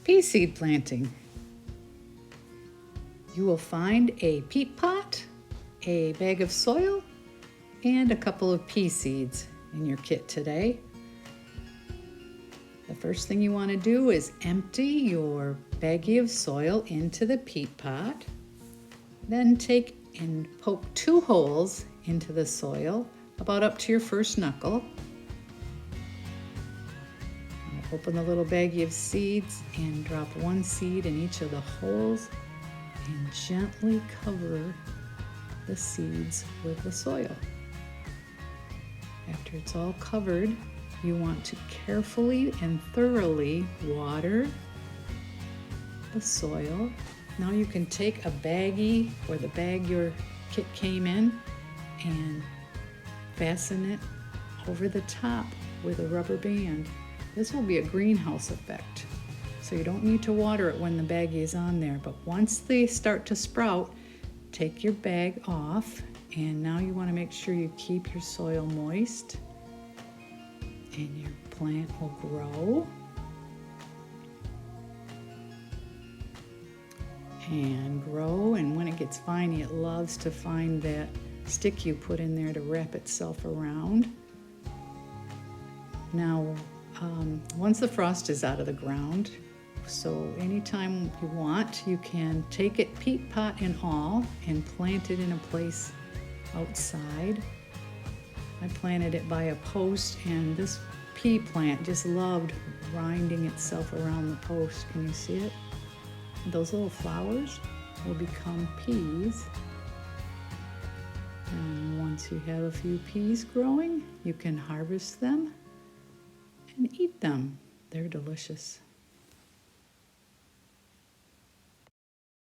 Pea seed planting. You will find a peat pot, a bag of soil, and a couple of pea seeds in your kit today. The first thing you want to do is empty your baggie of soil into the peat pot. Then take and poke 2 holes into the soil, about up to your first knuckle. Open the little baggie of seeds and drop 1 seed in each of the holes and gently cover the seeds with the soil. After it's all covered, you want to carefully and thoroughly water the soil. Now you can take a baggie or the bag your kit came in and fasten it over the top with a rubber band. This will be a greenhouse effect, so you don't need to water it when the baggie is on there, but once they start to sprout, take your bag off, and now you want to make sure you keep your soil moist and your plant will grow. And grow, and when it gets viney, it loves to find that stick you put in there to wrap itself around. Now, once the frost is out of the ground, so anytime you want, you can take it peat pot and all and plant it in a place outside. I planted it by a post, and this pea plant just loved winding itself around the post. Can you see it? Those little flowers will become peas. And once you have a few peas growing, you can harvest them and eat them. They're delicious.